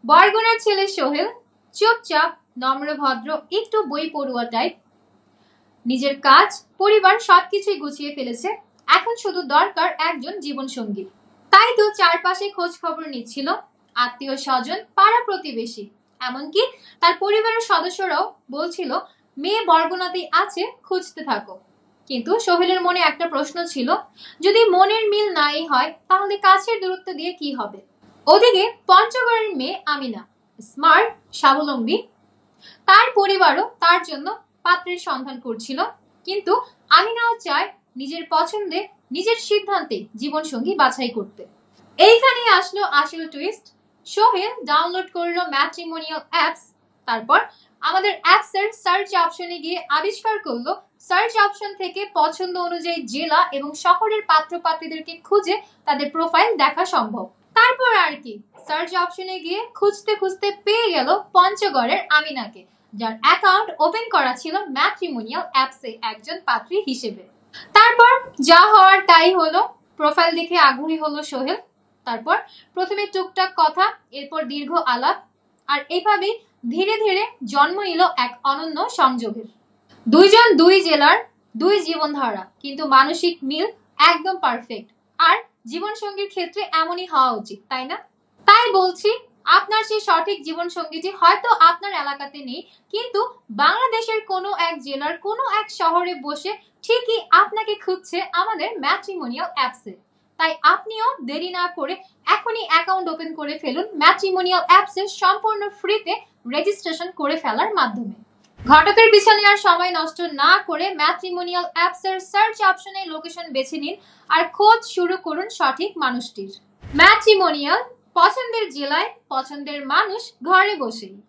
বরগুনার ছেলে সোহেল চুপচাপ, নম্র-ভদ্র, একটু বই পড়ুয়া টাইপ। নিজের কাজ, পরিবার সবকিছুই গুছিয়ে ফেলেছে। এখন শুধু দরকার একজন জীবনসঙ্গী। তাই তো চারপাশে খোঁজ খবর নিচ্ছিল, আত্মীয় স্বজন, পাড়া প্রতিবেশী, এমনকি তার পরিবারের সদস্যরাও বলছিল মেয়ে বরগুনাতেই আছে, খুঁজতে থাকো। কিন্তু সোহেলের মনে একটা প্রশ্ন ছিল, যদি মনের মিল নাই হয় তাহলে কাছের দূরত্ব দিয়ে কি হবে? ওদিকে পঞ্চগড়ের মেয়ে আমিনা স্মার্ট, স্বাবলম্বী। তার পরিবারও তার জন্য পাত্রের সন্ধান করছিল, কিন্তু আমিনাও চায় নিজের পছন্দে, নিজের সিদ্ধান্তে জীবনসঙ্গী বাছাই করতে। এইখানেই আসলো আসল টুইস্ট। সোহেল ডাউনলোড করলো ম্যাট্রিমোনিয়াল অ্যাপস। তারপর আমাদের অ্যাপস এর সার্চ অপশনে গিয়ে আবিষ্কার করলো সার্চ অপশন থেকে পছন্দ অনুযায়ী জেলা এবং শহরের পাত্রপাত্রীদেরকে খুঁজে তাদের প্রোফাইল দেখা সম্ভব। তারপর আর কি, সার্চ অপশনে গিয়ে খুঁজতে খুঁজতে পেয়ে গেল পঞ্চগড়ের আমিনাকে, যার অ্যাকাউন্ট ওপেন করা ছিল ম্যাট্রিমোনিয়াল অ্যাপসে একজন পাত্রী হিসেবে। তারপর যা হওয়ার তাই হলো। প্রোফাইল দেখে আগ্রহী হলো সোহেল। তারপর প্রথমে টুকটাক কথা, এরপর দীর্ঘ আলাপ, আর এইভাবেই ধীরে ধীরে জন্ম নিল এক অনন্য সংযোগের। দুইজন দুই জেলার, দুই জীবনধারা, কিন্তু মানসিক মিল একদম পারফেক্ট। আর জীবনসঙ্গীর ক্ষেত্রে এমনই হওয়া উচিত, তাই না? তাই বলছি, আপনার সেই সঠিক জীবনসঙ্গীটি হয়তো আপনার এলাকাতে নেই, কিন্তু বাংলাদেশের কোনো এক জেলার কোনো এক শহরে বসে ঠিকই আপনাকে খুঁজছে আমাদের ম্যাট্রিমোনিয়াল অ্যাপসে। তাই আপনিও দেরি না করে এখনই অ্যাকাউন্ট ওপেন করে ফেলুন ম্যাট্রিমোনিয়াল অ্যাপসে, সম্পূর্ণ ফ্রিতে রেজিস্ট্রেশন করে ফেলার মাধ্যমে। ঘটকের পিছনে আর সময় নষ্ট না করে ম্যাট্রিমোনিয়াল অ্যাপস এর সার্চ অপশনে লোকেশন বেছে নিন আর খোঁজ শুরু করুন সঠিক মানুষটির। ম্যাট্রিমোনিয়াল, পছন্দের জেলায়, পছন্দের মানুষ, ঘরে বসেই।